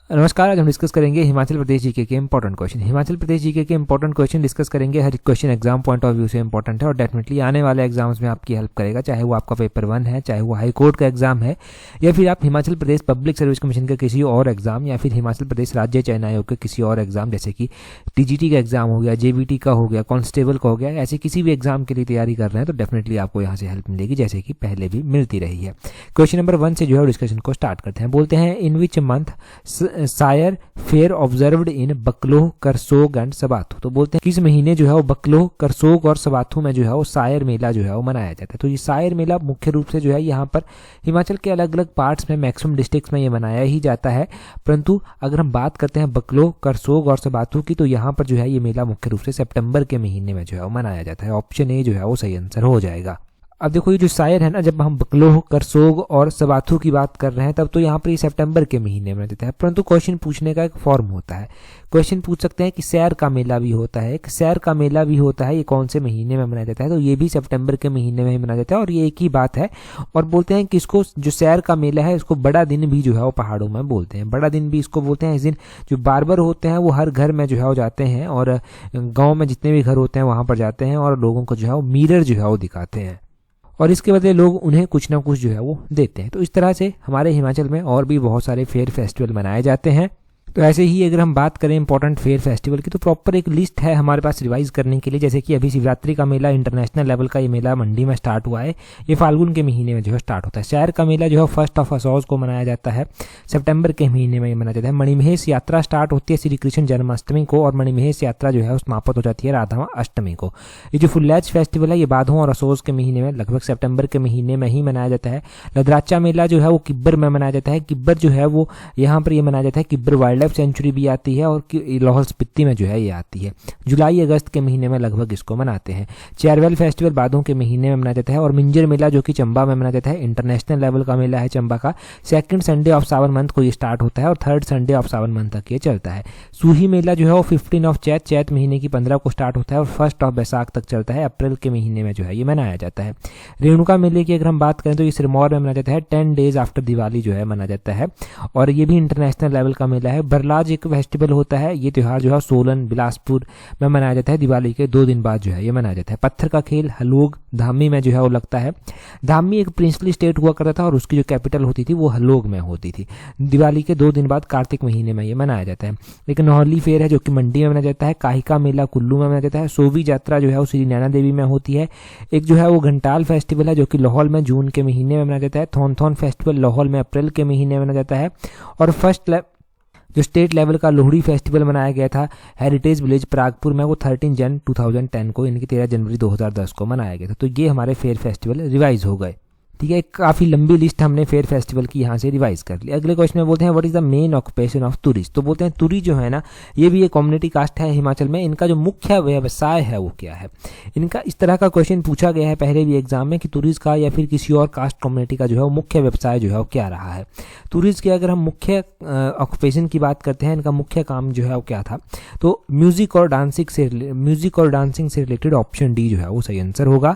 नमस्कार। आज हम डिस्कस करेंगे हिमाचल प्रदेश जीके के important question. Himachal Pradesh GK के इंपॉर्टेंट क्वेश्चन डिस्कस करेंगे। हर question exam point of view से इंपॉर्टेंट है और डेफिनेटली आने वाले एग्जाम्स में आपकी हेल्प करेगा, चाहे वो आपका पेपर 1 है, चाहे वो हाई कोर्ट का एग्जाम है, या फिर आप Himachal Pradesh public service commission का किसी और एग्जाम, या फिर हिमाचल प्रदेश राज्य चयन आयोग के किसी और एग्जाम, जैसे कि टीजीटी का एग्जाम हो गया, जेबीटी का हो गया, कांस्टेबल का हो गया, ऐसे किसी भी एग्जाम के लिए तैयारी कर रहे हैं तो डेफिनेटली आपको यहाँ से हेल्प मिलेगी, जैसे कि पहले भी मिलती रही है। क्वेश्चन नंबर 1 से जो है डिस्कशन को स्टार्ट करते हैं। बोलते हैं in which month Sair fair observed in Bakloh, Karsog and Sabathu. तो बोलते हैं किस महीने जो है वो बकलोह, करसोग और सबाथू में जो है वो सायर मेला जो है वो मनाया जाता है। तो ये सायर मेला मुख्य रूप से जो है यहाँ पर हिमाचल के अलग अलग पार्ट्स में, मैक्सिमम डिस्ट्रिक्ट्स में ये मनाया ही जाता है, परंतु अगर हम बात करते हैं बकलोह, करसोग और सबाथू की, तो यहाँ पर जो है ये मेला मुख्य रूप से सितंबर के महीने में जो है वो मनाया जाता है। ऑप्शन ए जो है वो सही आंसर हो जाएगा। अब देखो ये जो सायर है ना, जब हम बकलोह, करसोग और सबाथू की बात कर रहे हैं तब तो यहाँ पर ये सितंबर के महीने में देता है, परंतु क्वेश्चन पूछने का एक फॉर्म होता है। क्वेश्चन पूछ सकते हैं कि सैर का मेला भी होता है, एक सैर का मेला भी होता है, ये कौन से महीने में मनाया जाता है? तो ये भी सितंबर के महीने में ही मनाया जाता है और ये एक ही बात है। और बोलते हैं कि इसको जो सैर का मेला है इसको बड़ा दिन भी जो है वो पहाड़ों में बोलते हैं, बड़ा दिन भी इसको बोलते हैं। इस दिन जो बार्बर होते हैं वो हर घर में जो है वो जाते हैं और गाँव में जितने भी घर होते हैं वहाँ पर जाते हैं और लोगों को जो है वो मिरर जो है वो दिखाते हैं और इसके बदले लोग उन्हें कुछ ना कुछ जो है वो देते हैं। तो इस तरह से हमारे हिमाचल में और भी बहुत सारे फेयर फेस्टिवल मनाए जाते हैं। तो ऐसे ही अगर हम बात करें इंपॉर्टेंट फेयर फेस्टिवल की, तो प्रॉपर एक लिस्ट है हमारे पास रिवाइज करने के लिए। जैसे कि अभी शिवरात्रि का मेला इंटरनेशनल लेवल का ये मेला मंडी में स्टार्ट हुआ है, ये फाल्गुन के महीने में जो है स्टार्ट होता है। सैर का मेला जो है 1 असौज को मनाया जाता है, सितंबर के महीने में ये मनाया जाता है। मणिमहेश यात्रा स्टार्ट होती है श्री कृष्ण जन्माष्टमी को और मणिमहेश यात्रा जो है समाप्त हो जाती है राधा अष्टमी को। ये जो फुल्लैच फेस्टिवल है ये बाधों और असौज के महीने में लगभग सितंबर के महीने में ही मनाया जाता है। लदराचा मेला जो है वो किब्बर में मनाया जाता है। किब्बर जो है वो यहाँ पर ये मनाया जाता है, किब्बर वाइल्ड लाइफ सेंचुरी भी आती है और लाहौल स्पीति में जो है ये आती है। जुलाई अगस्त के महीने में लगभग इसको मनाते हैं। चेयरवेल फेस्टिवल बादों के महीने में मनाया जाता है और मिंजर मेला जो कि चंबा में मनाया जाता है, इंटरनेशनल लेवल का मेला है चंबा का। सेकंड संडे ऑफ सावन मंथ को ये स्टार्ट होता है और थर्ड संडे ऑफ सावन मंथ तक ये चलता है। सूही मेला जो है वो 15 ऑफ चैत महीने की 15 को स्टार्ट होता है और 1 ऑफ बैसाख तक चलता है, अप्रैल के महीने में जो है ये मनाया जाता है। रेणुका मेले की अगर हम बात करें तो ये सिरमौर में मनाया जाता है, 10 डेज आफ्टर दिवाली जो है मनाया जाता है और ये भी इंटरनेशनल लेवल का मेला है। बरलाज एक फेस्टिवल होता है, ये त्यौहार जो है सोलन बिलासपुर में मनाया जाता है, दिवाली के 2 दिन बाद जो है ये मनाया जाता है। पत्थर का खेल हलोग धामी में जो है वो लगता है। धामी एक प्रिंसली स्टेट हुआ करता था और उसकी जो कैपिटल होती थी वो हलोग में होती थी। दिवाली के 2 दिन बाद कार्तिक महीने में ये मनाया जाता है। एक नौहली फेयर है जो कि मंडी में मनाया जाता है। काहिका मेला कुल्लू में मनाया जाता है। सोवी यात्रा जो है वो श्री नैना देवी में होती है। एक जो है वो घंटाल फेस्टिवल है जो कि लाहौल में जून के महीने में मनाया जाता है। थोनथोन फेस्टिवल लाहौल में अप्रैल के महीने में मनाया जाता है और फर्स्ट जो स्टेट लेवल का लोहड़ी फेस्टिवल मनाया गया था हेरिटेज विलेज प्रागपुर में, वो 13 जन 2010 को, इनकी 13 जनवरी 2010 को मनाया गया था। तो ये हमारे फेयर फेस्टिवल रिवाइज हो गए। ठीक है, काफ़ी लंबी लिस्ट हमने फेयर फेस्टिवल की यहाँ से रिवाइज कर ली। अगले क्वेश्चन में बोलते हैं what is the main occupation of tourist. तो बोलते हैं तुरी जो है ना, ये भी एक कम्युनिटी कास्ट है हिमाचल में, इनका जो मुख्य व्यवसाय है वो क्या है। इनका इस तरह का क्वेश्चन पूछा गया है पहले भी एग्जाम में कि टूरिस्ट का या फिर किसी और कास्ट कम्युनिटी का जो है वो मुख्य व्यवसाय जो है वो क्या रहा है। टूरिस्ट की अगर हम मुख्य ऑक्यूपेशन की बात करते हैं, इनका मुख्य काम जो है वो क्या था, तो म्यूजिक और डांसिंग से रिलेटेड ऑप्शन डी जो है वो सही आंसर होगा।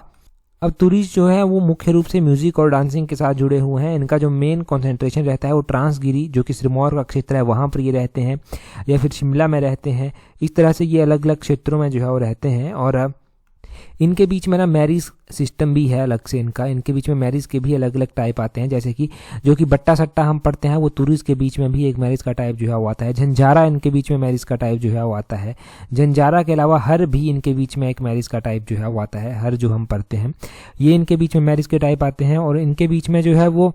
अब टूरिस्ट जो है वो मुख्य रूप से म्यूजिक और डांसिंग के साथ जुड़े हुए हैं। इनका जो मेन कंसंट्रेशन रहता है वो ट्रांसगिरी जो कि सिरमौर का क्षेत्र है वहाँ पर ये रहते हैं, या फिर शिमला में रहते हैं। इस तरह से ये अलग अलग क्षेत्रों में जो है वो रहते हैं और इनके बीच में ना मैरिज सिस्टम भी है अलग से। इनके बीच में मैरिज के भी अलग अलग टाइप आते हैं, जैसे कि जो कि बट्टा सट्टा हम पढ़ते हैं वो टूरिस्ट के बीच में भी एक मैरिज का टाइप जो है वो आता है। झंझारा इनके बीच में मैरिज का टाइप जो है वो आता है। झंझारा के अलावा हर भी इनके बीच में एक मैरिज का टाइप जो है वो आता है। हर जो हम पढ़ते हैं ये इनके बीच में मैरिज के टाइप आते हैं और इनके बीच में जो है वो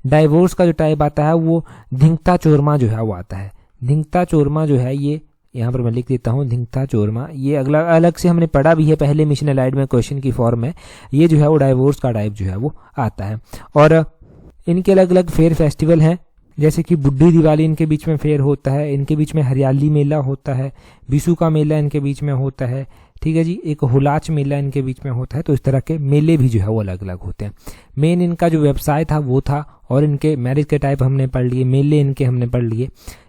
डाइवोर्स का जो टाइप आता है वो धिंगता चोरमा जो है वो आता है। धिंगता चोरमा जो है ये यहाँ पर मैं लिख देता हूँ, धिंगता चोरमा, ये अगला अलग से हमने पढ़ा भी है पहले मिशन अलाइड में क्वेश्चन की फॉर्म में। ये जो है वो डाइवोर्स का टाइप जो है वो आता है और इनके अलग अलग फेयर फेस्टिवल हैं, जैसे कि बुढ़ी दिवाली इनके बीच में फेयर होता है। इनके बीच में हरियाली मेला होता है। बिशु का मेला इनके बीच में होता है। ठीक है जी, एक हुलाच मेला इनके बीच में होता है। तो इस तरह के मेले भी जो है वो अलग अलग होते हैं। मेन इनका जो व्यवसाय था वो था और इनके मैरिज के टाइप हमने पढ़ लिए, मेले इनके हमने पढ़ लिए।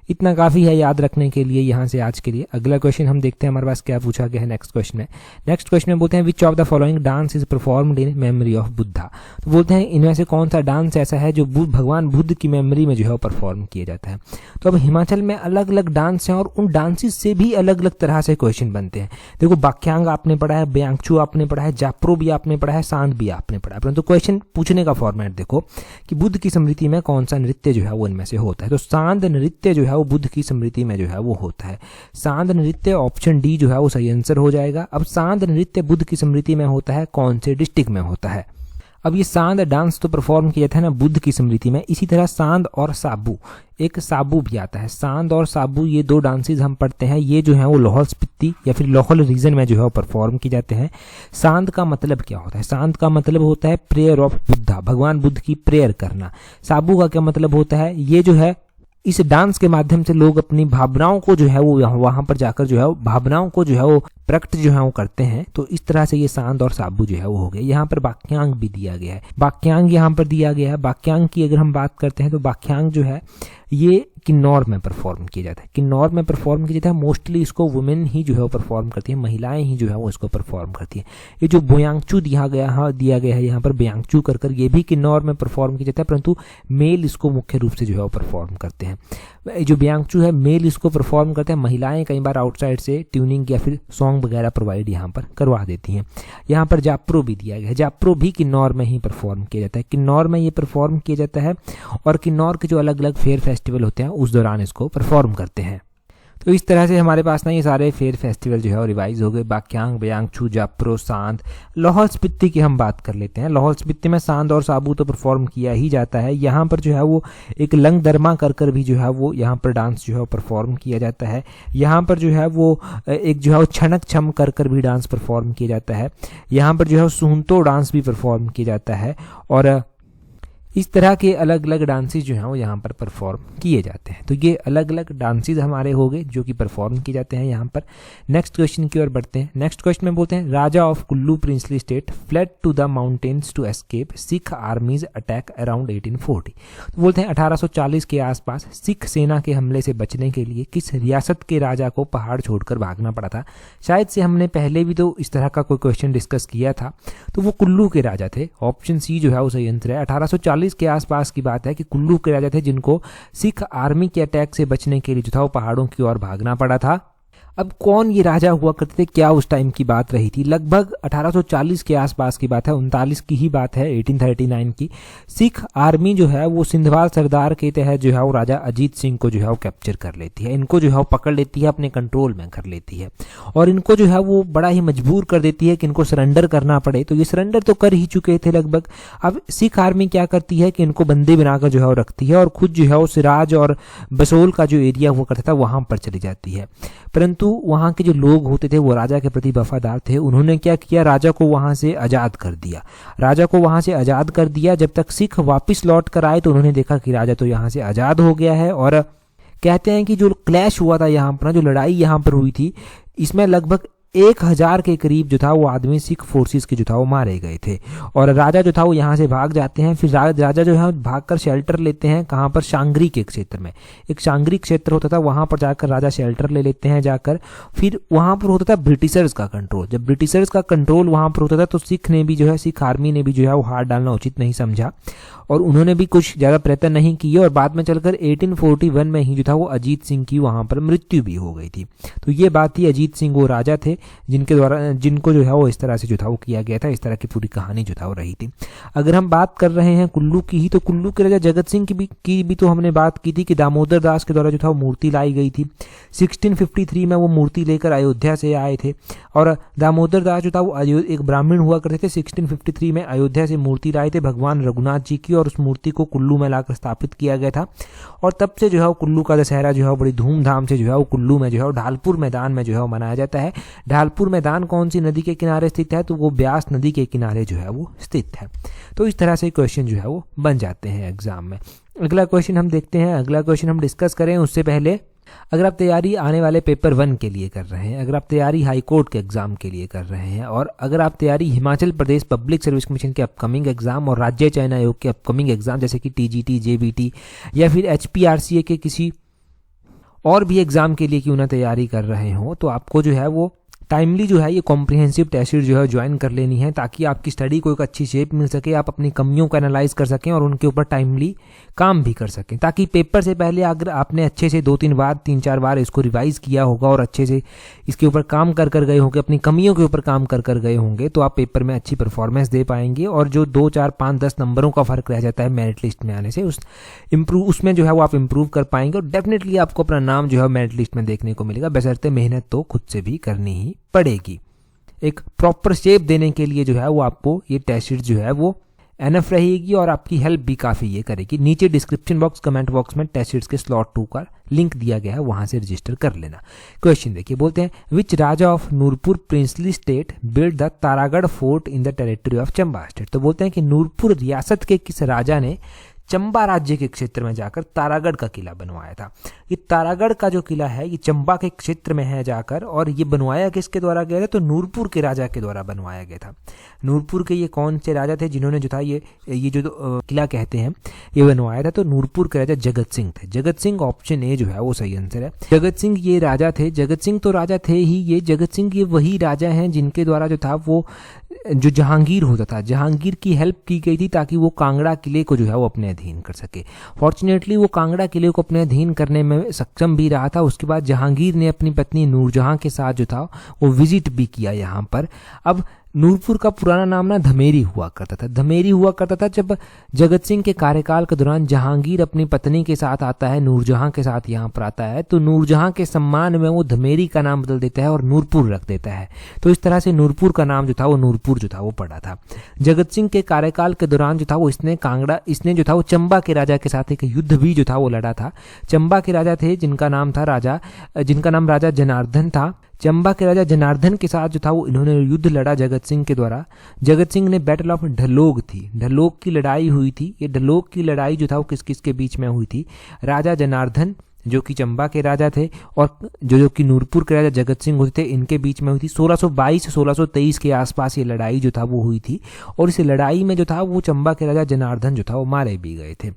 इतना काफ़ी है याद रखने के लिए यहाँ से आज के लिए। अगला क्वेश्चन हम देखते हैं हमारे पास क्या पूछा गया है नेक्स्ट क्वेश्चन में। नेक्स्ट क्वेश्चन में बोलते हैं which of the following dance is performed in memory of Buddha. तो बोलते हैं इनमें से कौन सा डांस ऐसा है जो भगवान बुद्ध की मेमोरी में जो है परफॉर्म किया जाता है। तो अब हिमाचल में अलग अलग डांस हैं और उन डांसेस से भी अलग अलग तरह से क्वेश्चन बनते हैं। देखो बाक्यांग आपने पढ़ा है, ब्यांगचू आपने पढ़ा है, जाप्रो भी आपने पढ़ा है, सांद भी आपने पढ़ा है, परंतु क्वेश्चन पूछने का फॉर्मेट देखो कि बुद्ध की स्मृति में कौन सा नृत्य जो है वो इनमें से होता है। तो सांद नृत्य जो है वो बुद्ध की स्मृति में जो है वो होता है। सांद नृत्य ऑप्शन डी जो है वो सही आंसर हो जाएगा। अब सांद नृत्य बुद्ध की स्मृति में होता है, कौन से डिस्ट्रिक्ट में होता है। अब ये सांद डांस तो परफॉर्म किया था ना बुद्ध की स्मृति में, इसी तरह सांद और साबू, एक साबू भी आता है। सांद और साबू ये दो डांसेस हम पढ़ते हैं, ये जो है वो लाहौल स्पीति या फिर लाहौल रीजन में जो है वो परफॉर्म किए जाते हैं। सांद का मतलब क्या होता है? सांद का मतलब होता है प्रेयर ऑफ बुद्धा, भगवान बुद्ध की प्रेयर करना। साबू का क्या मतलब होता है? ये जो है इस डांस के माध्यम से लोग अपनी भावनाओं को जो है वो वहां पर जाकर जो है भावनाओं को जो है वो प्रकट जो है वो करते हैं। तो इस तरह से ये सांद और साबू जो है वो हो गए। यहाँ पर बाक्यांग भी दिया गया है, बाक्यांग यहाँ पर दिया गया है। बाक्यांग की अगर हम बात करते हैं तो बाक्यांग जो है ये किन्नौर में परफॉर्म किया जाता है। किन्नौर में परफॉर्म किया जाता है, मोस्टली इसको वुमेन ही जो है वो परफॉर्म करती है, महिलाएं ही जो है वो इसको परफॉर्म करती है। ये जो बोयांगचू दिया गया है यहाँ पर ब्यांगचू कर ये भी किन्नौर में परफॉर्म किया जाता है, परंतु मेल इसको मुख्य रूप से जो है वो परफॉर्म करते हैं। जो ब्यांगचू है मेल इसको परफॉर्म करते हैं, महिलाएं कई बार आउटसाइड से ट्यूनिंग या फिर सॉन्ग वगैरह प्रोवाइड यहाँ पर करवा देती हैं। यहाँ पर जाप्रो भी दिया गया है, जाप्रो भी किन्नौर में ही परफॉर्म किया जाता है, किन्नौर में ये परफॉर्म किया जाता है और किन्नौर के जो अलग अलग फेयर फेस्टिवल होते हैं उस दौरान इसको परफॉर्म करते हैं। तो इस तरह से हमारे पास ना ये सारे फेयर फेस्टिवल जो है वो रिवाइज हो गए। बाक्यांग, ब्यांगचू, जाप्रो, सांद। लाहौल स्पीति की हम बात कर लेते हैं। लाहौल स्पीति में सांद और साबू तो परफॉर्म किया ही जाता है। यहाँ पर जो है वो एक लंग दरमा कर भी जो है वो यहाँ पर डांस जो है परफॉर्म किया जाता है। यहाँ पर जो है वो एक जो है वो छनक छम कर भी डांस परफॉर्म किया जाता है। यहाँ पर जो है वो सुनतो डांस भी परफॉर्म किया जाता है और इस तरह के अलग अलग डांसेस जो हैं वो यहाँ पर परफॉर्म किए जाते हैं। तो ये अलग अलग डांसेस हमारे हो गए जो कि परफॉर्म किए जाते हैं यहाँ पर। नेक्स्ट क्वेश्चन की ओर बढ़ते हैं। नेक्स्ट क्वेश्चन में बोलते हैं raja of Kullu princely state fled to the mountains to escape Sikh armies attack around 1840। तो बोलते हैं 1840 के आसपास सिख सेना के हमले से बचने के लिए किस रियासत के राजा को पहाड़ छोड़कर भागना पड़ा था। शायद से हमने पहले भी तो इस तरह का कोई क्वेश्चन डिस्कस किया था, तो वो कुल्लू के राजा थे। ऑप्शन सी जो है वो सही आंसर है। 1840 के आसपास की बात है कि कुल्लू के राजा थे जिनको सिख आर्मी के अटैक से बचने के लिए जो था वो पहाड़ों की ओर भागना पड़ा था। अब कौन ये राजा हुआ करते थे, क्या उस टाइम की बात रही थी? लगभग 1840 के आसपास की बात है, 39 की ही बात है, 1839 की। सिख आर्मी जो है वो सिंधवाल सरदार के तहत जो है वो राजा अजीत सिंह को जो है वो कैप्चर कर लेती है, इनको जो है वो पकड़ लेती है, अपने कंट्रोल में कर लेती है और इनको जो है वो बड़ा ही मजबूर कर देती है कि इनको सरेंडर करना पड़े। तो ये सरेंडर तो कर ही चुके थे लगभग। अब सिख आर्मी क्या करती है कि इनको बंदी बनाकर जो है वो रखती है और खुद जो है वो सिराज और बसोल का जो एरिया हुआ करता था वहां पर चली जाती है। परंतु वहां के जो लोग होते थे वो राजा के प्रति वफादार थे। उन्होंने क्या किया, राजा को वहां से आजाद कर दिया। राजा को वहां से आजाद कर दिया। जब तक सिख वापस लौट कर आए तो उन्होंने देखा कि राजा तो यहाँ से आजाद हो गया है और कहते हैं कि जो क्लैश हुआ था यहाँ पर, जो लड़ाई यहाँ पर हुई थी, इसमें लगभग 1000 के करीब जो था वो आदमी सिख फोर्सेस के जो था वो मारे गए थे और राजा जो था वो यहाँ से भाग जाते हैं। फिर राजा जो है भागकर शेल्टर लेते हैं, कहाँ पर? शांगरी के क्षेत्र में। एक शांगरी क्षेत्र होता था, वहां पर जाकर राजा शेल्टर ले लेते हैं जाकर। फिर वहां पर होता था ब्रिटिशर्स का कंट्रोल। जब ब्रिटिशर्स का कंट्रोल वहां पर होता था तो सिख आर्मी ने भी जो है वो हाथ डालना उचित नहीं समझा और उन्होंने भी कुछ ज्यादा प्रयत्न नहीं किए और बाद में चलकर 1841 में ही जो था वो अजीत सिंह की वहां पर मृत्यु भी हो गई थी। तो ये बात थी, अजीत सिंह वो राजा थे जिनको जो है वो इस तरह से जो था वो किया गया था। इस तरह की पूरी कहानी जो था वो रही थी। अगर हम बात कर रहे हैं कुल्लू की ही, तो कुल्लू के राजा जगत सिंह की भी तो हमने बात की थी कि दामोदर दास के द्वारा जो था वो मूर्ति लाई गई थी। 1653 में वो मूर्ति लेकर अयोध्या से आए थे और दामोदर दास जो था वो एक ब्राह्मण हुआ करते थे। 1653 में अयोध्या से मूर्ति लाए थे भगवान रघुनाथ जी की और उस मूर्ति को कुल्लू में लाकर स्थापित किया गया था और तब से जो है वो कुल्लू का दशहरा जो है वो बड़ी धूमधाम से जो है वो कुल्लू में जो है वो ढालपुर मैदान में जो है वो मनाया जाता है। ढालपुर मैदान कौन सी नदी के किनारे स्थित है? तो वो ब्यास नदी के किनारे जो है वो स्थित है। तो इस तरह से क्वेश्चन जो है वो बन जाते हैं एग्जाम में। अगला क्वेश्चन हम देखते हैं। अगला क्वेश्चन हम डिस्कस करें उससे पहले, अगर आप तैयारी आने वाले पेपर 1 के लिए कर रहे हैं, अगर आप तैयारी हाई कोर्ट के एग्जाम के लिए कर रहे हैं और अगर आप तैयारी Himachal Pradesh public service commission के अपकमिंग एग्जाम और राज्य चयन आयोग के अपकमिंग एग्जाम जैसे कि टीजीटी, जेबीटी या फिर एचपीआरसीए के किसी और भी एग्जाम के लिए क्यों ना तैयारी कर रहे हो, तो आपको जो है वो टाइमली जो है ये कॉम्प्रिहेंसिव टेस्ट सीरीज जो है ज्वाइन कर लेनी है, ताकि आपकी स्टडी को एक अच्छी शेप मिल सके, आप अपनी कमियों को एनालाइज कर सकें और उनके ऊपर टाइमली काम भी कर सकें, ताकि पेपर से पहले अगर आपने अच्छे से 3-4 बार इसको रिवाइज किया होगा और अच्छे से इसके ऊपर काम कर गए होंगे, अपनी कमियों के ऊपर काम कर गए होंगे, तो आप पेपर में अच्छी परफॉर्मेंस दे पाएंगे। और जो 2, 4, 5, 10 नंबरों का फर्क रह जाता है मेरिट लिस्ट में आने से, उसमें जो है वो आप इम्प्रूव कर पाएंगे और डेफिनेटली आपको अपना नाम जो है मेरिट लिस्ट में देखने को मिलेगा, बशर्ते मेहनत तो खुद से भी करनी ही पड़ेगी। एक प्रॉपर शेप देने के लिए जो है वो आपको ये टेस्ट सीरीज जो है वो एनफ रहेगी और आपकी हेल्प भी काफ़ी ये करेगी। नीचे डिस्क्रिप्शन बॉक्स, कमेंट बॉक्स में टेस्ट सीरीज के स्लॉट 2 का लिंक दिया गया है, वहां से रजिस्टर कर लेना। क्वेश्चन देखिए, बोलते हैं which raja of Nurpur princely state build the Taragarh fort in the territory of Chamba state. तो बोलते हैं कि नूरपुर रियासत के किस राजा ने चंबा राज्य के क्षेत्र में जाकर तारागढ़ का किला बनवाया था। ये तारागढ़ का जो किला है ये चंबा के क्षेत्र में है जाकर, और ये बनवाया किसके द्वारा गया था, तो नूरपुर के राजा के द्वारा बनवाया गया था। नूरपुर के ये कौन से राजा थे जिन्होंने जो था ये जो किला कहते हैं ये बनवाया था, तो नूरपुर के राजा जगत सिंह थे। जगत सिंह ऑप्शन ए जो है वो सही आंसर है। जगत सिंह ये राजा थे, जगत सिंह तो राजा थे ही, ये जगत सिंह ये वही राजा हैं जिनके द्वारा जो था वो जो जहांगीर होता था, जहांगीर की हेल्प की गई थी ताकि वो कांगड़ा किले को जो है वो अपने अधीन कर सके। फॉर्चुनेटली वो कांगड़ा किले को अपने अधीन करने में सक्षम भी रहा था। उसके बाद जहांगीर ने अपनी पत्नी नूरजहां के साथ जो था वो विजिट भी किया यहाँ पर। अब नूरपुर का पुराना नाम ना धमेरी हुआ करता था, धमेरी हुआ करता था जब जगत सिंह के कार्यकाल के दौरान जहांगीर अपनी पत्नी के साथ आता है, नूरजहां के साथ यहाँ पर आता है, तो नूरजहां के सम्मान में वो धमेरी का नाम बदल देता है और नूरपुर रख देता है। तो इस तरह से नूरपुर का नाम जो था वो नूरपुर जो था वो पड़ा था। जगत सिंह के कार्यकाल के दौरान जो था वो इसने जो था वो चंबा के राजा के साथ एक युद्ध भी जो था वो लड़ा था। चंबा के राजा थे जिनका नाम राजा जनार्दन था। चंबा के राजा जनार्दन के साथ जो था वो इन्होंने युद्ध लड़ा जगत सिंह के द्वारा। जगत सिंह ने बैटल ऑफ ढलोग थी, ढलोग की लड़ाई हुई थी। ये ढलोग की लड़ाई जो था वो किस किस के बीच में हुई थी, राजा जनार्दन जो कि चंबा के राजा थे और जो कि नूरपुर के राजा जगत सिंह होते थे, इनके बीच में हुई थी। 1622-1623 के आसपास ये लड़ाई जो था वो हुई थी और इस लड़ाई में जो था वो चंबा के राजा जनार्दन जो था वो मारे भी गए थे।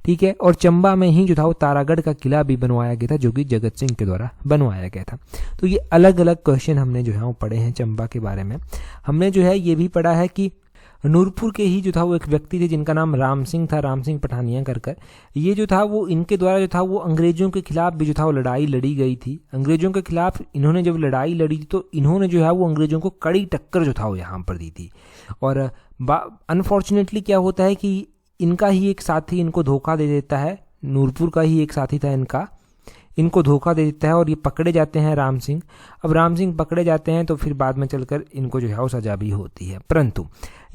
ठीक है, और चंबा में ही जो था वो तारागढ़ का किला भी बनवाया गया था जो कि जगत सिंह के द्वारा बनवाया गया था। तो ये अलग अलग क्वेश्चन हमने जो है वो पढ़े हैं चंबा के बारे में। हमने जो है ये भी पढ़ा है कि नूरपुर के ही जो था वो एक व्यक्ति थे जिनका नाम राम सिंह था, राम सिंह पठानिया कर ये जो था वो इनके द्वारा जो था वो अंग्रेजों के खिलाफ भी जो था वो लड़ाई लड़ी गई थी। अंग्रेजों के खिलाफ इन्होंने जब लड़ाई लड़ी थी तो इन्होंने जो है वो अंग्रेजों को कड़ी टक्कर जो था वो यहाँ पर दी थी। और अनफॉर्चुनेटली क्या होता है कि इनका ही एक साथी इनको धोखा दे देता है, नूरपुर का ही एक साथी था इनको धोखा दे देता है और ये पकड़े जाते हैं राम सिंह। अब राम सिंह पकड़े जाते हैं तो फिर बाद में चलकर इनको जो है वो सजा भी होती है। परंतु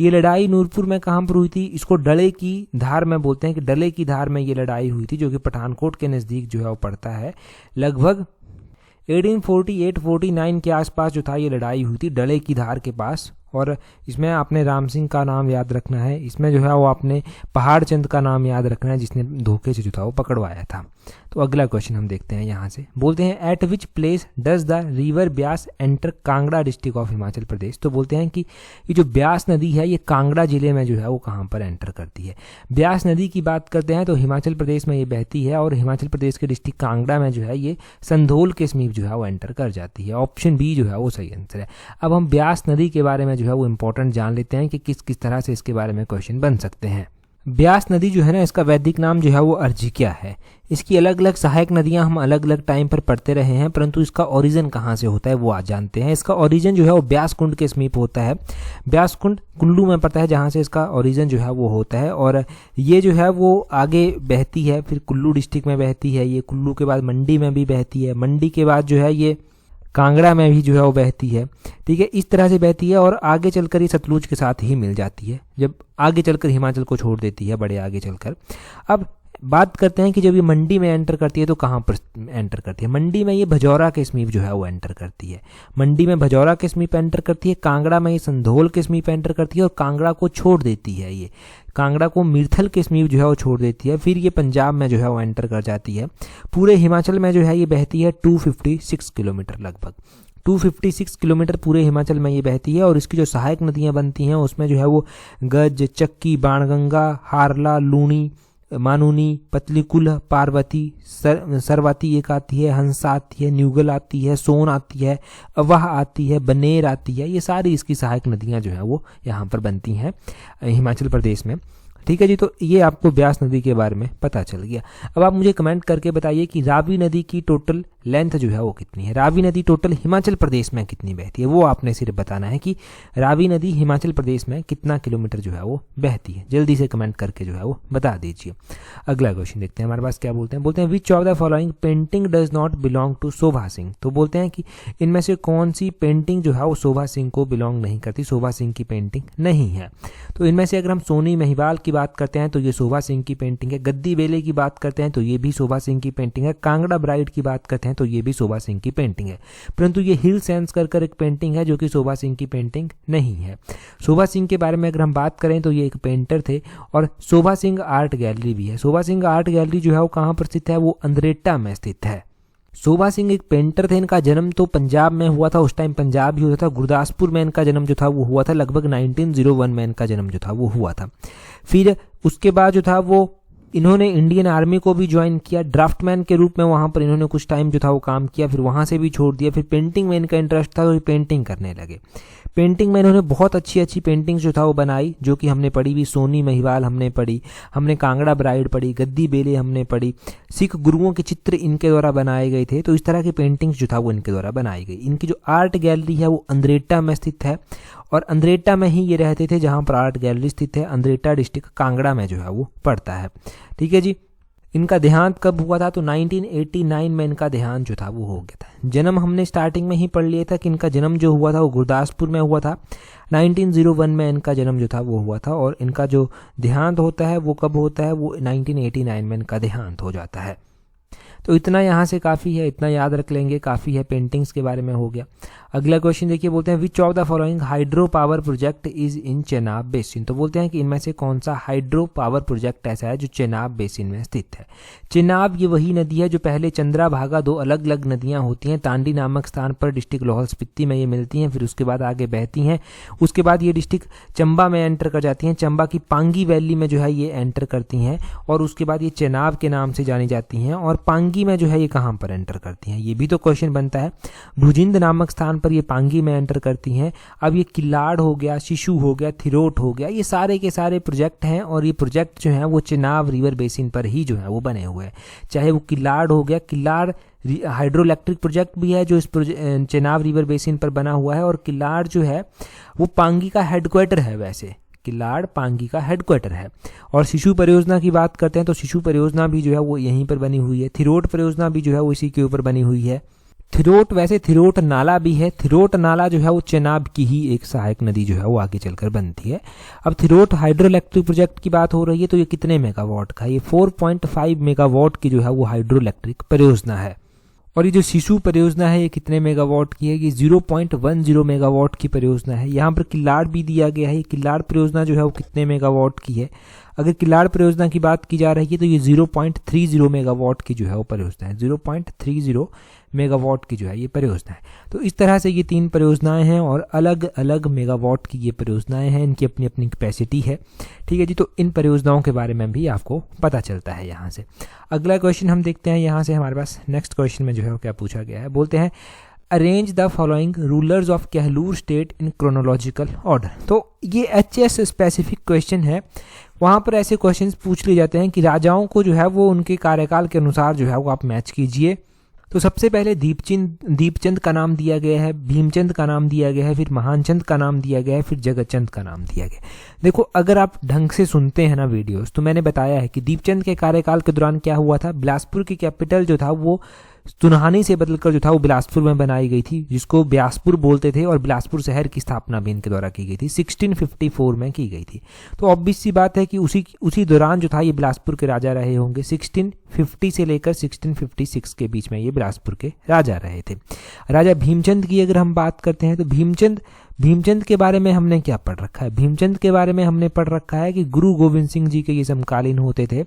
ये लड़ाई नूरपुर में कहाँ पर हुई थी, इसको डले की धार में बोलते हैं कि डले की धार में ये लड़ाई हुई थी जो कि पठानकोट के नज़दीक जो है वो पड़ता है। लगभग 1848-49 के आसपास जो था ये लड़ाई हुई थी डले की धार के पास। और इसमें आपने राम सिंह का नाम याद रखना है, इसमें जो है वो आपने पहाड़ चंद का नाम याद रखना है जिसने धोखे से जो था वो पकड़वाया था। तो अगला क्वेश्चन हम देखते हैं यहाँ से। बोलते हैं at which place does the river Beas enter Kangra district of Himachal Pradesh. तो बोलते हैं कि ये जो ब्यास नदी है ये कांगड़ा जिले में जो है वो कहाँ पर एंटर करती है। ब्यास नदी की बात करते हैं तो हिमाचल प्रदेश में ये बहती है और हिमाचल प्रदेश के डिस्ट्रिक्ट कांगड़ा में जो है ये संधोल के समीप जो है वो एंटर कर जाती है। ऑप्शन बी जो है वो सही आंसर है। अब हम ब्यास नदी के बारे में जो है वो इंपॉर्टेंट जान लेते हैं कि किस किस तरह से इसके बारे में क्वेश्चन बन सकते हैं। ब्यास नदी जो है ना इसका वैदिक नाम जो है वो अर्जिकिया है। इसकी अलग अलग सहायक नदियां हम अलग अलग टाइम पर पढ़ते रहे हैं, परंतु इसका ओरिजिन कहाँ से होता है वो आज जानते हैं। इसका ओरिजिन जो है वो ब्यास कुंड के समीप होता है। ब्यास कुंड कुल्लू में पड़ता है जहाँ से इसका ओरिजिन जो है वो होता है और ये जो है वो आगे बहती है, फिर कुल्लू डिस्ट्रिक्ट में बहती है, ये कुल्लू के बाद मंडी में भी बहती है, मंडी के बाद जो है ये कांगड़ा में भी जो है वो बहती है। ठीक है, इस तरह से बहती है और आगे चलकर ये सतलुज के साथ ही मिल जाती है, जब आगे चलकर हिमाचल को छोड़ देती है बड़े आगे चलकर। अब बात करते हैं कि जब ये मंडी में एंटर करती है तो कहाँ पर एंटर करती है। मंडी में ये भजौरा के समीप जो है वो एंटर करती है। मंडी में भजौरा के समीप एंटर करती है, कांगड़ा में ये संधोल के समीप एंटर करती है और कांगड़ा को छोड़ देती है। ये कांगड़ा को मिर्थल के समीप जो है वो छोड़ देती है, फिर ये पंजाब में जो है वो एंटर कर जाती है। पूरे हिमाचल में जो है ये बहती है 256 किलोमीटर, लगभग 256 किलोमीटर पूरे हिमाचल में ये बहती है। और इसकी जो सहायक नदियाँ बनती हैं उसमें जो है वो गज, चक्की, बाणगंगा, हारला, लूणी, मानुनी, पतलीकुल, पार्वती, सरवती एक आती है, हंसा आती है, न्यूगल आती है, सोन आती है, अवाह आती है, बनेर आती है। ये सारी इसकी सहायक नदियाँ जो है वो यहाँ पर बनती हैं हिमाचल प्रदेश में। ठीक है जी, तो ये आपको ब्यास नदी के बारे में पता चल गया। अब आप मुझे कमेंट करके बताइए कि रावी नदी की टोटल लेंथ जो है वो कितनी है। रावी नदी टोटल हिमाचल प्रदेश में कितनी बहती है, वो आपने सिर्फ बताना है कि रावी नदी हिमाचल प्रदेश में कितना किलोमीटर जो है वो बहती है। जल्दी से कमेंट करके जो है वो बता दीजिए। अगला क्वेश्चन देखते हैं हमारे पास क्या बोलते हैं। बोलते हैं which of the following painting does not belong to Shobha Singh. तो बोलते हैं कि इनमें से कौन सी पेंटिंग जो है वो शोभा सिंह को बिलोंग नहीं करती, शोभा सिंह की पेंटिंग नहीं है। तो इनमें से अगर हम सोनी महिवाल की बात करते हैं तो ये शोभा सिंह की पेंटिंग है। गद्दी बेले की बात करते हैं तो ये भी शोभा सिंह की पेंटिंग है। कांगड़ा ब्राइड की बात करते हैं तो ये भी शोभा सिंह की पेंटिंग है। परंतु ये हिल सेंस कर एक पेंटिंग है जो कि शोभा सिंह की पेंटिंग नहीं है। शोभा सिंह के बारे में अगर हम बात करें तो ये एक पेंटर थे और शोभा सिंह आर्ट गैलरी भी है। शोभा सिंह आर्ट गैलरी जो है वो कहाँ पर स्थित है, वो अंद्रेटा में स्थित है। शोभा सिंह एक पेंटर थे। इनका जन्म तो पंजाब में हुआ था, उस टाइम पंजाब ही होता था। गुरदासपुर में इनका जन्म जो था वो हुआ था, लगभग 1901 में इनका जन्म जो था वो हुआ था। फिर उसके बाद जो था वो इन्होंने इंडियन आर्मी को भी ज्वाइन किया, ड्राफ्टमैन के रूप में वहाँ पर इन्होंने कुछ टाइम जो था वो काम किया। फिर वहाँ से भी छोड़ दिया। फिर पेंटिंग में इनका इंटरेस्ट था तो पेंटिंग करने लगे। पेंटिंग में इन्होंने बहुत अच्छी अच्छी पेंटिंग्स जो था वो बनाई, जो कि हमने पढ़ी भी। सोनी महिवाल हमने पढ़ी, हमने कांगड़ा ब्राइड पढ़ी, गद्दी बेले हमने पढ़ी। सिख गुरुओं के चित्र इनके द्वारा बनाए गए थे। तो इस तरह की पेंटिंग्स जो था वो इनके द्वारा बनाई गई। इनकी जो आर्ट गैलरी है वो अंद्रेटा में स्थित है और अंद्रेटा में ही ये रहते थे जहाँ पर आर्ट गैलरी स्थित है। अंद्रेटा डिस्ट्रिक्ट कांगड़ा में जो है वो पड़ता है। ठीक है जी। इनका देहांत कब हुआ था, तो 1989 में इनका देहांत जो था वो हो गया था। जन्म हमने स्टार्टिंग में ही पढ़ लिया था कि इनका जन्म जो हुआ था वो गुरदासपुर में हुआ था। 1901 में इनका जन्म जो था वो हुआ था और इनका जो देहांत होता है वो कब होता है, वो 1989 में इनका देहांत हो जाता है। तो इतना यहाँ से काफ़ी है, इतना याद रख लेंगे, काफ़ी है। पेंटिंग्स के बारे में हो गया। अगला क्वेश्चन देखिए, बोलते हैं which of the following hydro power project is in Chenab basin. तो बोलते हैं कि इनमें से कौन सा हाइड्रो पावर प्रोजेक्ट ऐसा है जो चेनाब बेसिन में स्थित है। चेनाब ये वही नदी है जो पहले चंद्राभागा, दो अलग अलग नदियाँ होती हैं, तांडी नामक स्थान पर डिस्ट्रिक्ट लाहौल स्पीति में ये मिलती हैं। फिर उसके बाद आगे बहती हैं। उसके बाद ये डिस्ट्रिक्ट चंबा में एंटर कर जाती हैं। चंबा की पांगी वैली में जो है ये एंटर करती हैं और उसके बाद ये चेनाब के नाम से जानी जाती हैं। और पांगी में जो है ये कहाँ पर एंटर करती हैं, ये भी तो क्वेश्चन बनता है। भुजिंद नामक स्थान पर ये पांगी में एंटर करती हैं। अब ये किलाड़ हो गया, शिशु हो गया, थिरोट हो गया, ये सारे के सारे प्रोजेक्ट हैं और ये प्रोजेक्ट जो हैं वो चेनाब रिवर बेसिन पर ही जो है वो बने हुए हैं। चाहे वो किलाड़ हो गया, किलाड़ हाइड्रो इलेक्ट्रिक प्रोजेक्ट भी है जो इस चेनाब रिवर बेसिन पर बना हुआ है। और किलाड़ जो है वो पांगी का हेडक्वार्टर है। वैसे किलाड़ पांगी का हेडक्वार्टर है। और शिशु परियोजना की बात करते हैं तो शिशु परियोजना भी जो है वो यहीं पर बनी हुई है। थिरोट परियोजना भी जो है वो इसी के ऊपर बनी हुई है। थिरोट, वैसे थिरोट नाला भी है। थिरोट नाला जो है वो चेनाब की ही एक सहायक नदी जो है वो आगे चलकर बनती है। अब थिरोट हाइड्रो इलेक्ट्रिक प्रोजेक्ट की बात हो रही है तो ये कितने मेगावाट का है, ये 4.5 मेगावाट की जो है वो हाइड्रो इलेक्ट्रिक परियोजना है। और ये जो शिशु परियोजना है ये कितने मेगावाट की है, ये 0.10 मेगावाट की परियोजना है। यहाँ पर किलाड़ भी दिया गया है। ये किलाड़ परियोजना जो है वो कितने मेगावाट की है, अगर किलाड़ परियोजना की बात की जा रही है तो ये 0.30 मेगावाट की जो है वो परियोजना है। 0.30 मेगावाट की जो है ये परियोजना है। तो इस तरह से ये तीन परियोजनाएं हैं और अलग अलग मेगावाट की ये परियोजनाएं हैं, इनकी अपनी अपनी कैपेसिटी है। ठीक है जी। तो इन परियोजनाओं के बारे में भी आपको पता चलता है यहाँ से। अगला क्वेश्चन हम देखते हैं यहाँ से हमारे पास नेक्स्ट क्वेश्चन में जो है क्या पूछा गया है। बोलते हैं arrange the following rulers of Kahlur state in chronological order. तो ये HS स्पेसिफिक क्वेश्चन है। वहाँ पर ऐसे क्वेश्चंस पूछ लिए जाते हैं कि राजाओं को जो है वो उनके कार्यकाल के अनुसार जो है वो आप मैच कीजिए। तो सबसे पहले दीपचंद का नाम दिया गया है, भीमचंद का नाम दिया गया है, फिर महानचंद का नाम दिया गया है, फिर जगतचंद का नाम दिया गया। देखो अगर आप ढंग से सुनते हैं ना वीडियोस, तो मैंने बताया है कि दीपचंद के कार्यकाल के दौरान क्या हुआ था, बिलासपुर की कैपिटल जो था वो सुनहानी से बदलकर जो था वो बिलासपुर में बनाई गई थी, जिसको ब्यासपुर बोलते थे। और बिलासपुर शहर की स्थापना भी इनके द्वारा की गई थी, 1654 में की गई थी। तो ऑब्वियस सी बात है कि उसी दौरान जो था ये बिलासपुर के राजा रहे होंगे। 1650 से लेकर 1656 के बीच में ये बिलासपुर के राजा रहे थे। राजा भीमचंद की अगर हम बात करते हैं तो भीमचंद के बारे में हमने क्या पढ़ रखा है, भीमचंद के बारे में हमने पढ़ रखा है कि गुरु गोविंद सिंह जी के ये समकालीन होते थे।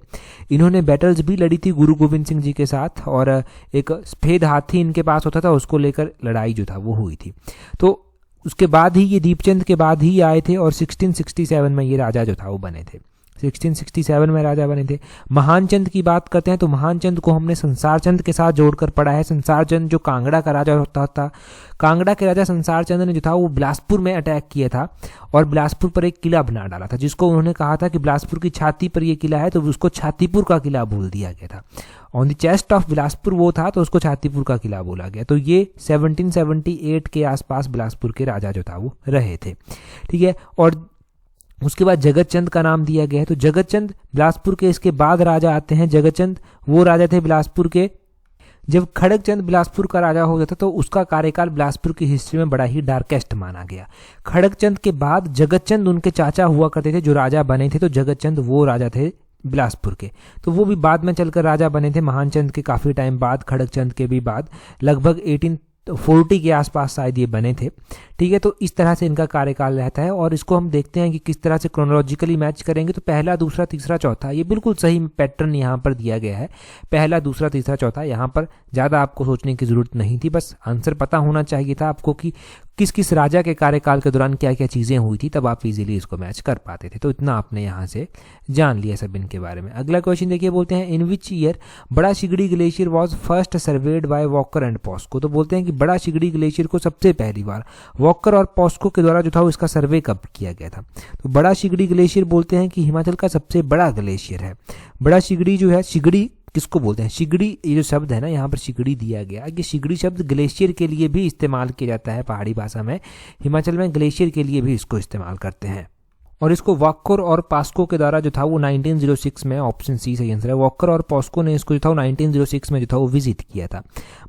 इन्होंने बैटल्स भी लड़ी थी गुरु गोविंद सिंह जी के साथ और एक सफेद हाथी इनके पास होता था, उसको लेकर लड़ाई जो था वो हुई थी। तो उसके बाद ही ये दीपचंद के बाद ही आए थे और 1667 में ये राजा जो था वो बने थे। 1667 में राजा बने थे। महान चंद की बात करते हैं तो महान चंद को हमने संसार चंद के साथ जोड़कर पढ़ा है। संसार चंद जो कांगड़ा का राजा होता था, कांगड़ा के राजा संसार चंद ने जो था वो बिलासपुर में अटैक किया था और बिलासपुर पर एक किला बना डाला था, जिसको उन्होंने कहा था कि बिलासपुर की छाती पर ये किला है, तो उसको छातीपुर का किला बोल दिया गया था। On the chest of Bilaspur वो था, तो उसको छातीपुर का किला बोला गया। तो ये 1778 के आसपास बिलासपुर के राजा जो था वो रहे थे, ठीक है। और उसके बाद जगत चंद का नाम दिया गया है। तो जगत चंद बिलासपुर के इसके बाद राजा आते हैं। जगत चंद वो राजा थे बिलासपुर के। जब खड़ग चंद बिलासपुर का राजा हो जाता तो उसका कार्यकाल बिलासपुर की हिस्ट्री में बड़ा ही डार्केस्ट माना गया। खड़ग चंद के बाद जगत चंद उनके चाचा हुआ करते थे जो राजा बने थे। तो जगत चंद वो राजा थे बिलासपुर के, तो वो भी बाद में चलकर राजा बने थे। महान चंद के काफ़ी टाइम बाद, खड़ग चंद के भी बाद, लगभग 1840 के आसपास शायद ये बने थे, ठीक है। तो इस तरह से इनका कार्यकाल रहता है और इसको हम देखते हैं कि किस तरह से क्रोनोलॉजिकली मैच करेंगे। तो पहला, दूसरा, तीसरा, चौथा, ये बिल्कुल सही पैटर्न यहाँ पर दिया गया है। पहला, दूसरा, तीसरा, चौथा, यहाँ पर ज़्यादा आपको सोचने की ज़रूरत नहीं थी, बस आंसर पता होना चाहिए था आपको कि किस किस राजा के कार्यकाल के दौरान क्या क्या चीज़ें हुई थी, तब आप इजीली इसको मैच कर पाते थे। तो इतना आपने यहाँ से जान लिया सब इनके बारे में। अगला क्वेश्चन देखिए, बोलते हैं in which year Bara Shigri glacier was first surveyed by Walker and Pascoe. तो बोलते हैं कि बड़ा सिगड़ी ग्लेशियर को सबसे पहली बार वॉकर और पॉस्को के द्वारा जो था वो इसका सर्वे कब किया गया था। तो बड़ा सिगड़ी ग्लेशियर बोलते हैं कि हिमाचल का सबसे बड़ा ग्लेशियर है। बड़ा सिगड़ी जो है, सिगड़ी किसको बोलते हैं, सिगड़ी, ये जो शब्द है ना यहाँ पर सिगड़ी दिया गया, ये सिगड़ी शब्द ग्लेशियर के लिए भी इस्तेमाल किया जाता है पहाड़ी भाषा में। हिमाचल में ग्लेशियर के लिए भी इसको इस्तेमाल करते हैं। और इसको वॉकर और पॉस्को के द्वारा जो था वो 1906 में, ऑप्शन सी सही आंसर है, वॉकर और पॉस्को ने इसको जो था वो 1906 में जो था वो विजिट किया था।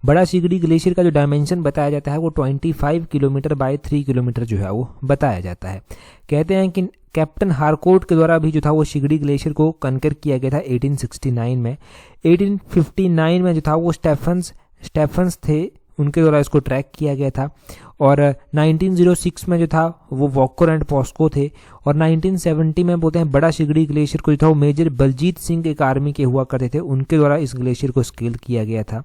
बड़ा सिगड़ी ग्लेशियर का जो डायमेंशन बताया जाता है वो 25 किलोमीटर बाय 3 किलोमीटर जो है वो बताया जाता है। कहते हैं कि कैप्टन हारकोर्ट के द्वारा भी जो था वो सिगड़ी ग्लेशियर को कनकर किया गया था 1869 में। 1859 में जो था वो स्टेफन्स थे, उनके द्वारा इसको ट्रैक किया गया था। और 1906 में जो था वो वॉकर एंड पॉस्को थे। और 1970 में बोलते हैं बड़ा सिगड़ी ग्लेशियर को जो था वो मेजर बलजीत सिंह एक आर्मी के हुआ करते थे, उनके द्वारा इस ग्लेशियर को स्केल किया गया था,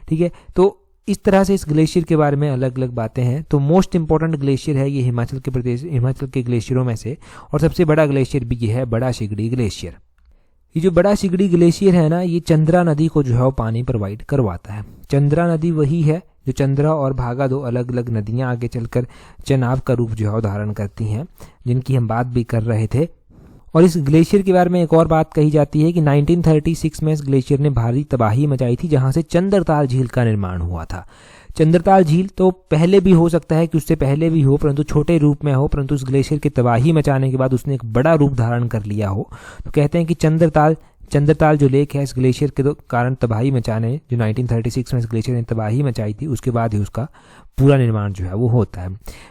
ठीक है। तो इस तरह से इस ग्लेशियर के बारे में अलग अलग बातें हैं। तो मोस्ट इंपॉर्टेंट ग्लेशियर है ये हिमाचल के ग्लेशियरों में से, और सबसे बड़ा ग्लेशियर भी ये है बड़ा सिगड़ी ग्लेशियर। ये जो बड़ा सिगड़ी ग्लेशियर है ना, ये चंद्रा नदी को जो है वो पानी प्रोवाइड करवाता है। चंद्रा नदी वही है जो चंद्रा और भागा, दो अलग अलग नदियां आगे चलकर चनाब का रूप जो है धारण करती हैं, जिनकी हम बात भी कर रहे थे। और इस ग्लेशियर के बारे में एक और बात कही जाती है कि 1936 में इस ग्लेशियर ने भारी तबाही मचाई थी, जहां से चंद्रताल झील का निर्माण हुआ था। चंद्रताल झील तो पहले भी हो सकता है कि उससे पहले भी हो, परंतु छोटे रूप में हो, परंतु उस ग्लेशियर की तबाही मचाने के बाद उसने एक बड़ा रूप धारण कर लिया हो। तो कहते हैं कि चंद्रताल जो लेक है इस ग्लेशियर के कारण तबाही मचाने, जो 1936 में इस ग्लेशियर ने तबाही मचाई थी, उसके बाद ही उसका पूरा निर्माण जो है वो होता है।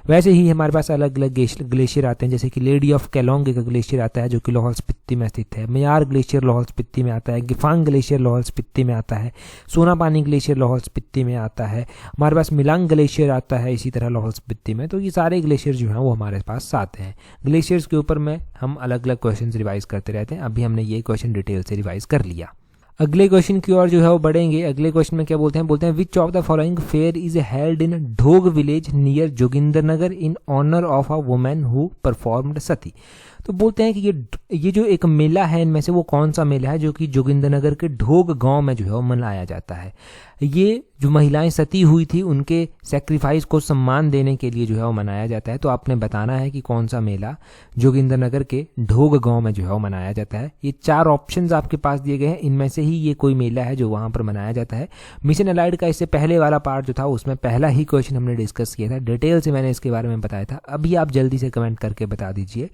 वैसे ही हमारे पास अलग अलग ग्लेशियर आते हैं, जैसे कि लेडी ऑफ कैलोंग एक ग्लेशियर आता है जो कि लाहौल स्पीति में स्थित है। मयार ग्लेशियर लाहौल स्पीति में आता है। गिफांग ग्लेशियर लाहौल स्पीति में आता है। सोनापानी ग्लेशियर लाहौल स्पीति में आता है। हमारे पास मिलांग ग्लेशियर आता है इसी तरह लाहौल स्पीति में। तो ये सारे ग्लेशियर जो हैं वो हमारे पास आते हैं। ग्लेशियर्स के ऊपर में हम अलग अलग क्वेश्चन रिवाइज करते रहते हैं। अभी हमने ये क्वेश्चन डिटेल से रिवाइज कर लिया। अगले क्वेश्चन की ओर जो है वो बढ़ेंगे। अगले क्वेश्चन में क्या बोलते हैं which of the following fair is held in Dhog village near Jogindernagar in honour of a women who performed sati. तो बोलते हैं कि ये जो एक मेला है, इनमें से वो कौन सा मेला है जो कि जोगिंदरनगर के ढोग गांव में जो है वो मनाया जाता है। ये जो महिलाएं सती हुई थी उनके सेक्रीफाइस को सम्मान देने के लिए जो है वो मनाया जाता है। तो आपने बताना है कि कौन सा मेला जोगिंदरनगर के ढोग गांव में जो है वो मनाया जाता है। ये 4 ऑप्शंस आपके पास दिए गए हैं, इनमें से ही ये कोई मेला है जो वहां पर मनाया जाता है। मिशन अलाइड का इससे पहले वाला पार्ट जो था उसमें पहला ही क्वेश्चन हमने डिस्कस किया था, डिटेल से मैंने इसके बारे में बताया था। अभी आप जल्दी से कमेंट करके बता दीजिए।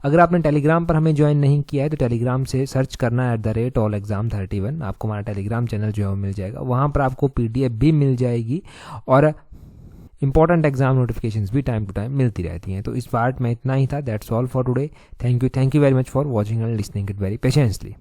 अगर आपने टेलीग्राम पर हमें ज्वाइन नहीं किया है तो टेलीग्राम से सर्च करना @allexam31, आपको हमारा टेलीग्राम चैनल जो है वो मिल जाएगा। वहाँ पर आपको PDF भी मिल जाएगी और इंपॉर्टेंट एग्जाम नोटिफिकेशंस भी टाइम टू टाइम मिलती रहती हैं। तो इस पार्ट में इतना ही था। That's all for today. Thank you very much for watching and listening it very patiently.